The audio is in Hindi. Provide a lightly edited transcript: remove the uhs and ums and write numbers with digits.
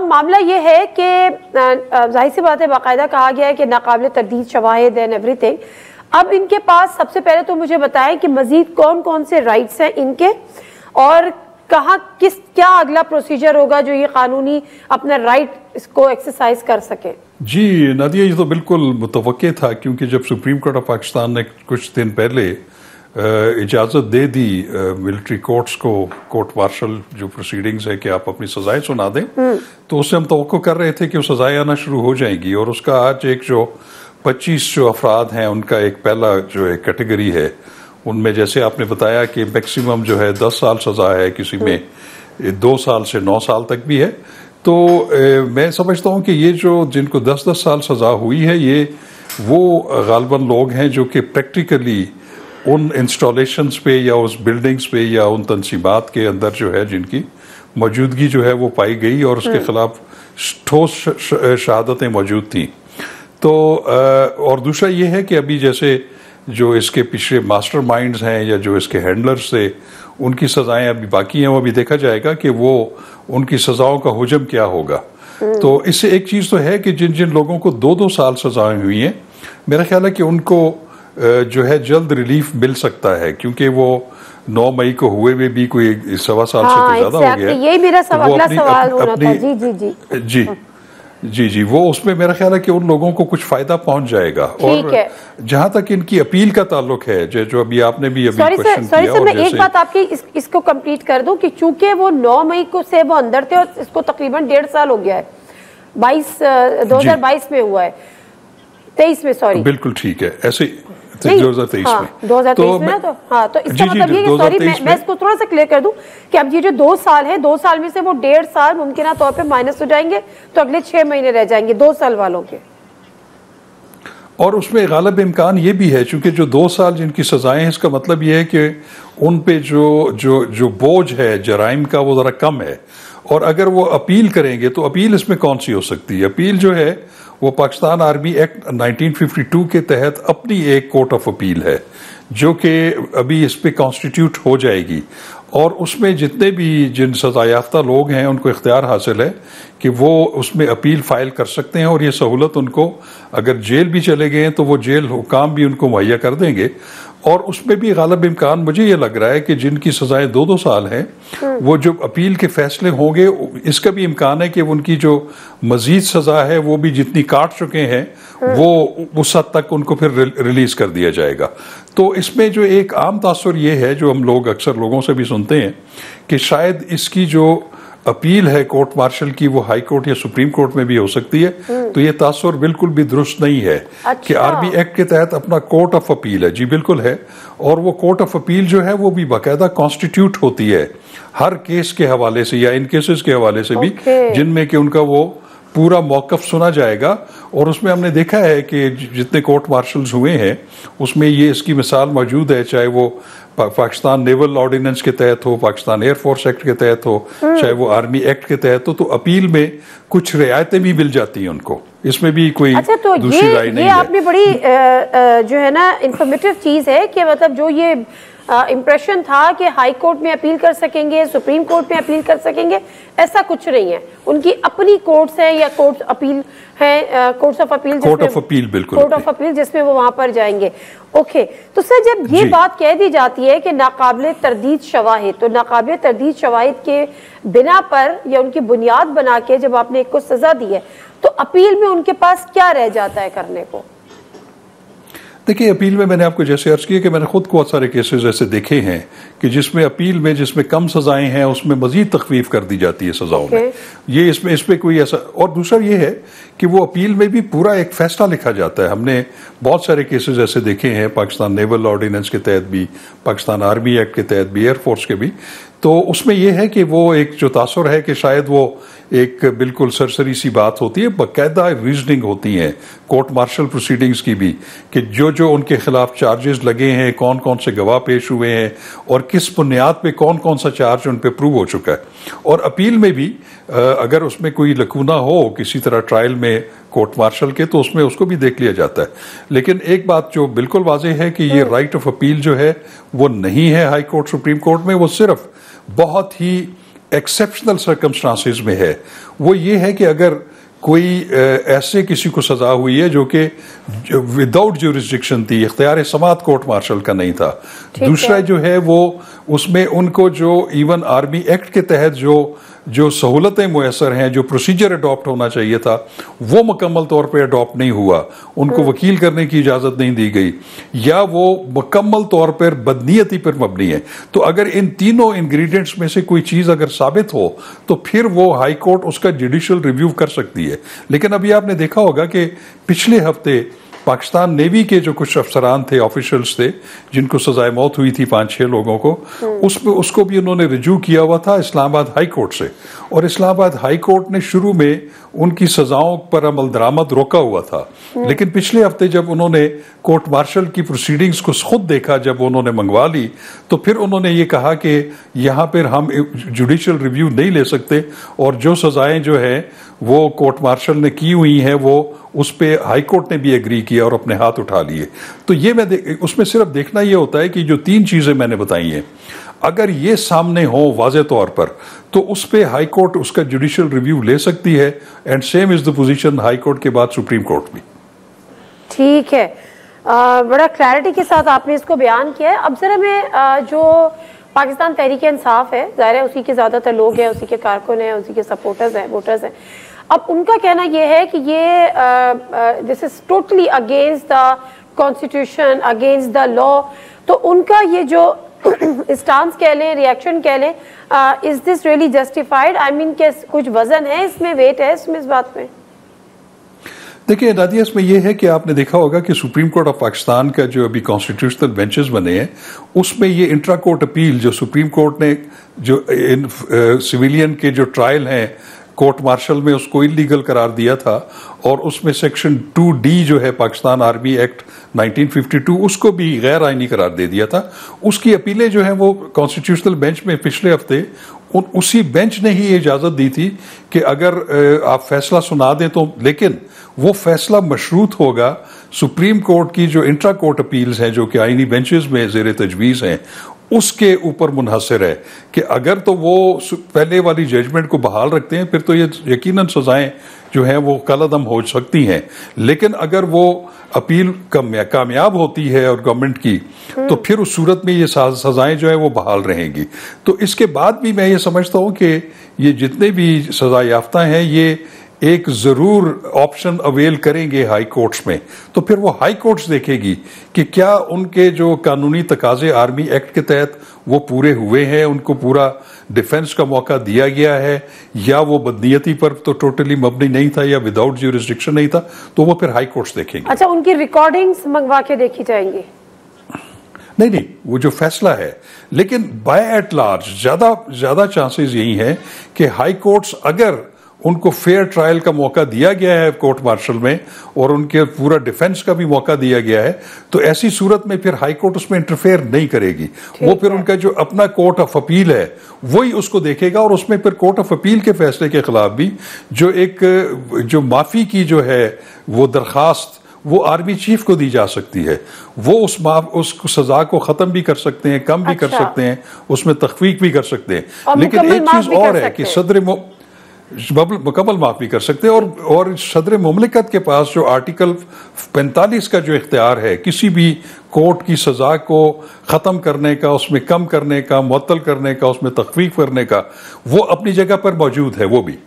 मामला ये है कि जाहिर सी बात है, बाकायदा कहा गया है कि नाकाबिल तरदीद शवाहिद एंड एवरीथिंग। अब इनके पास सबसे पहले तो मुझे बताएं कि मजीद कौन कौन से राइट्स हैं इनके, और कहाँ क्या अगला प्रोसीजर होगा जो ये कानूनी अपना राइट इसको एक्सरसाइज कर सके। जी नादिया, ये तो बिल्कुल मुतवक्के था, क्योंकि जब सुप्रीम कोर्ट ऑफ पाकिस्तान ने कुछ दिन पहले इजाज़त दे दी मिलिट्री कोर्ट्स को, कोर्ट मार्शल जो प्रोसीडिंग्स है कि आप अपनी सजाएं सुना दें, तो उससे हम तवक्को कर रहे थे कि वो सजाएं आना शुरू हो जाएंगी। और उसका आज एक जो 25 जो अफराद हैं उनका एक पहला जो एक कैटेगरी है, उनमें जैसे आपने बताया कि मैक्सिमम जो है 10 साल सजा है, किसी में 2 साल से 9 साल तक भी है। तो मैं समझता हूँ कि ये जो जिनको 10-10 साल सजा हुई है, ये वो गालिबन लोग हैं जो कि प्रैक्टिकली उन इंस्टॉलेशंस पे या उस बिल्डिंग्स पे या उन तंसीबात के अंदर जो है जिनकी मौजूदगी जो है वो पाई गई और उसके खिलाफ ठोस शहादतें मौजूद थी। तो और दूसरा ये है कि अभी जैसे जो इसके पीछे मास्टर माइंड्स हैं या जो इसके हैंडलर्स थे, उनकी सजाएं अभी बाकी हैं, वो अभी देखा जाएगा कि वो उनकी सजाओं का हुजम क्या होगा। तो इससे एक चीज़ तो है कि जिन जिन लोगों को 2-2 साल सजाएं हुई हैं, मेरा ख्याल है कि उनको जो है जल्द रिलीफ मिल सकता है, क्योंकि वो 9 मई को हुए में भी कोई 1.25 साल से तो ज्यादा हो गया। यही मेरा अगला सवाल होना था। जी, वो उसमें मेरा ख्याल है कि उन लोगों को कुछ फायदा पहुंच जाएगा। और जहां तक इनकी अपील का ताल्लुक है, जो अभी आपने भी अभी क्वेश्चन किया, और मैं एक बात आपकी इसको कंप्लीट कर दूं कि चूंकि वो 9 मई को से वो अंदर थे और इसको तकरीबन 1.5 साल हो गया है, 2022 में हुआ है, 23 में, सॉरी बिल्कुल ठीक है, ऐसे 2023 में, 2023 में तो हाँ, तो इसका मतलब ये कि सॉरी मैं इसको थोड़ा सा क्लियर कर दूं कि अब ये जो 2 साल है, 2 साल में से वो 1.5 साल मुमकिन तौर पे माइनस हो जाएंगे, तो अगले 6 महीने रह जाएंगे 2 साल वालों के। और उसमें गालिब इम्कान ये भी है, चूंकि जो 2 साल जिनकी सजाएं हैं, इसका मतलब ये है कि उन पे जो बोझ है जराइम का वो जरा कम है। और अगर वो अपील करेंगे तो अपील इसमें कौन सी हो सकती है? अपील जो है वो पाकिस्तान आर्मी एक्ट 1952 के तहत अपनी एक कोर्ट ऑफ अपील है, जो कि अभी इस पे कॉन्स्टिट्यूट हो जाएगी। और उसमें जितने भी जिन सजा याफ्ता लोग हैं उनको इख्तियार हासिल है कि वो उसमें अपील फाइल कर सकते हैं, और ये सहूलत उनको अगर जेल भी चले गए तो वो जेल हुकाम भी उनको मुहैया कर देंगे। और उसमें भी गालिब इम्कान मुझे ये लग रहा है कि जिनकी सजाएं 2-2 साल हैं, वो जो अपील के फैसले होंगे, इसका भी इम्कान है कि उनकी जो मजीद सजा है वो भी जितनी काट चुके हैं वो उस हद तक उनको फिर रिलीज कर दिया जाएगा। तो इसमें जो एक आम तासुर ये है, जो हम लोग अक्सर लोगों से भी सुनते हैं, कि शायद इसकी जो अपील है कोर्ट मार्शल की वो हाई कोर्ट या सुप्रीम कोर्ट में भी हो सकती है। तो ये तासुर बिल्कुल भी दुरुस्त नहीं है। कि आर्मी एक्ट के तहत अपना कोर्ट ऑफ अपील है, जी बिल्कुल है, और वो कोर्ट ऑफ अपील जो है वो भी बाकायदा कॉन्स्टिट्यूट होती है हर केस के हवाले से या इन केसेस के हवाले से भी, जिनमें कि उनका वो पूरा मौकफ सुना जाएगा। और उसमें हमने देखा है कि जितने कोर्ट मार्शल्स हुए हैं उसमें ये इसकी मिसाल मौजूद है, चाहे वो पाकिस्तान नेवल ऑर्डिनेंस के तहत हो, पाकिस्तान एयरफोर्स एक्ट के तहत हो, चाहे वो आर्मी एक्ट के तहत हो, तो अपील में कुछ रियायतें भी मिल जाती हैं उनको। इसमें भी कोई तो दूसरी राय नहीं है। ये आपने बड़ी जो है ना इंफॉर्मेटिव चीज है कि मतलब जो ये इम्प्रेशन था कि हाई कोर्ट में अपील कर सकेंगे, सुप्रीम कोर्ट में अपील कर सकेंगे, ऐसा कुछ नहीं है। उनकी अपनी कोर्ट्स है या कोर्ट अपील है, courts of appeal, court of appeal, बिल्कुल कोर्ट ऑफ अपील, जिसमें वो वहां पर जाएंगे। ओके, तो सर जब ये बात कह दी जाती है कि नाकाबिल तरदीद शवाहिद, तो नाकाबिल तरदीद शवाहिद के बिना पर या उनकी बुनियाद बना के जब आपने एक को सजा दी है, तो अपील में उनके पास क्या रह जाता है करने को? देखिए, अपील में मैंने आपको जैसे अर्ज किया कि मैंने खुद बहुत सारे केसेस ऐसे देखे हैं कि जिसमें अपील में जिसमें कम सजाएं हैं उसमें मजीद तखफीफ कर दी जाती है सजाओं में। ये इसमें कोई ऐसा, और दूसरा ये है कि वो अपील में भी पूरा एक फैसला लिखा जाता है। हमने बहुत सारे केसेस ऐसे देखे हैं, पाकिस्तान नेवल ऑर्डिनेंस के तहत भी, पाकिस्तान आर्मी एक्ट के तहत भी, एयरफोर्स के भी। तो उसमें यह है कि वो एक जो तासुर है कि शायद वो एक बिल्कुल सरसरी सी बात होती है, बाकायदा रीजनिंग होती है कोर्ट मार्शल प्रोसीडिंग्स की भी, कि जो जो उनके खिलाफ चार्जेस लगे हैं, कौन कौन से गवाह पेश हुए हैं और किस बुनियाद पे कौन कौन सा चार्ज उन पे प्रूव हो चुका है। और अपील में भी अगर उसमें कोई लकूना हो किसी तरह ट्रायल में कोर्ट मार्शल के, तो उसमें उसको भी देख लिया जाता है। लेकिन एक बात जो बिल्कुल वाज़ेह है कि ये राइट ऑफ अपील जो है वो नहीं है हाई कोर्ट सुप्रीम कोर्ट में, वो सिर्फ बहुत ही एक्सेप्शनल सर्कमस्टांसेस में है वो ये है कि अगर कोई ऐसे किसी को सजा हुई है जो कि विदाउट ज्यूरिसडिक्शन थी, इख्तियार समात कोर्ट मार्शल का नहीं था। दूसरा जो है वो उसमें उनको जो इवन आर्मी एक्ट के तहत जो सहूलतें मुयसर हैं, जो प्रोसीजर अडॉप्ट होना चाहिए था, वो मुकम्मल तौर पे अडॉप्ट नहीं हुआ। उनको वकील करने की इजाज़त नहीं दी गई, या वो मुकम्मल तौर पर बदनीयती पर मबनी है। तो अगर इन तीनों इंग्रेडिएंट्स में से कोई चीज़ अगर साबित हो तो फिर वो हाई कोर्ट उसका जुडिशल रिव्यू कर सकती है। लेकिन अभी आपने देखा होगा कि पिछले हफ्ते पाकिस्तान नेवी के जो कुछ अफसरान थे, ऑफिशियल्स थे, जिनको सजाए मौत हुई थी 5-6 लोगों को, उसको भी उन्होंने रिज्यू किया हुआ था इस्लामाबाद हाई कोर्ट से। और इस्लामाबाद हाई कोर्ट ने शुरू में उनकी सजाओं पर अमल दरामद रोका हुआ था, लेकिन पिछले हफ्ते जब उन्होंने कोर्ट मार्शल की प्रोसीडिंग्स को खुद देखा, जब उन्होंने मंगवा ली, तो फिर उन्होंने ये कहा कि यहाँ पर हम जुडिशल रिव्यू नहीं ले सकते, और जो सजाएं जो है वो कोर्ट मार्शल ने की हुई हैं वो उस पे हाई कोर्ट ने भी एग्री किया और अपने हाथ उठा लिए। तो ये उसमें सिर्फ देखना ये होता है कि जो 3 चीजें मैंने बताई हैं, अगर ये सामने हो वाज़े तौर पर, तो उस पे हाई कोर्ट उसका जुडिशियल रिव्यू ले सकती है। And same is the position high court के बाद सुप्रीम कोर्ट भी। ठीक है, बड़ा क्लैरिटी के साथ आपने इसको बयान किया है। अब जरा मैं जो पाकिस्तान तहरीक इंसाफ है, जाहिर है उसी के ज्यादातर लोग हैं, उसी के कारकुन हैं, उसी के सपोर्टर्स हैं, वोटर्स हैं, अब उनका कहना यह है कि ये this is totally against the constitution, against the law. तो उनका ये जो स्टांस कह लें, रिएक्शन कह लें, is this really justified? I mean के कुछ वजन है इसमें, वेट है इसमें, इस बात में? देखिए नादिया, इसमें यह है कि आपने देखा होगा कि सुप्रीम कोर्ट ऑफ पाकिस्तान का जो अभी कॉन्स्टिट्यूशनल बेंचेस बने हैं, उसमें ये इंट्रा कोर्ट अपील जो सुप्रीम कोर्ट ने जो सिविलियन के जो ट्रायल हैं कोर्ट मार्शल में, उसको इलीगल करार दिया था, और उसमें सेक्शन 2D जो है पाकिस्तान आर्मी एक्ट 1952, उसको भी गैर आईनी करार दे दिया था। उसकी अपीलें जो हैं वो कॉन्स्टिट्यूशनल बेंच में पिछले हफ्ते उसी बेंच ने ही इजाज़त दी थी कि अगर आप फैसला सुना दें तो, लेकिन वो फैसला मशरूत होगा सुप्रीम कोर्ट की जो इंट्रा कोर्ट अपील्स हैं, जो कि आईनी बेंचेस में ज़ेर तजवीज़ हैं, उसके ऊपर मुनहसर है कि अगर तो वो पहले वाली जजमेंट को बहाल रखते हैं, फिर तो ये यकीनन सजाएं जो हैं वो कलअदम हो सकती हैं। लेकिन अगर वो अपील कामयाब होती है और गवर्नमेंट की, तो फिर उस सूरत में ये सजाएं जो है वो बहाल रहेंगी। तो इसके बाद भी मैं ये समझता हूँ कि ये जितने भी सजा याफ्ता हैं, ये एक जरूर ऑप्शन अवेल करेंगे हाई कोर्ट्स में। तो फिर वो हाई कोर्ट्स देखेगी कि क्या उनके जो कानूनी तकाजे आर्मी एक्ट के तहत वो पूरे हुए हैं, उनको पूरा डिफेंस का मौका दिया गया है, या वो बदनीयती पर तो टोटली मबनी नहीं था, या विदाउट ज्यूरिसडिक्शन नहीं था। तो वो फिर हाई कोर्ट्स देखेंगे। अच्छा, उनकी रिकॉर्डिंग्स मंगवा के देखी जाएंगी? नहीं, वो जो फैसला है, लेकिन बाय एट लार्ज ज्यादा चांसेस यही हैं कि हाई कोर्ट्स, अगर उनको फेयर ट्रायल का मौका दिया गया है कोर्ट मार्शल में, और उनके पूरा डिफेंस का भी मौका दिया गया है, तो ऐसी सूरत में फिर हाई कोर्ट उसमें इंटरफेयर नहीं करेगी। वो फिर उनका जो अपना कोर्ट ऑफ अपील है वही उसको देखेगा, और उसमें फिर कोर्ट ऑफ अपील के फैसले के खिलाफ भी जो माफी की जो है वो दरखास्त, वो आर्मी चीफ को दी जा सकती है। वो उस सजा को खत्म भी कर सकते हैं, कम भी कर सकते हैं, उसमें तख्फीक भी कर सकते हैं। लेकिन एक चीज और है कि सदर मुकम्मल माफी कर सकते हैं, और सदर मुमलिकत के पास जो आर्टिकल 45 का जो इख्तियार है किसी भी कोर्ट की सजा को ख़त्म करने का, उसमें कम करने का, मुअत्तल करने का, उसमें तख्फीफ करने का, वो अपनी जगह पर मौजूद है वो भी।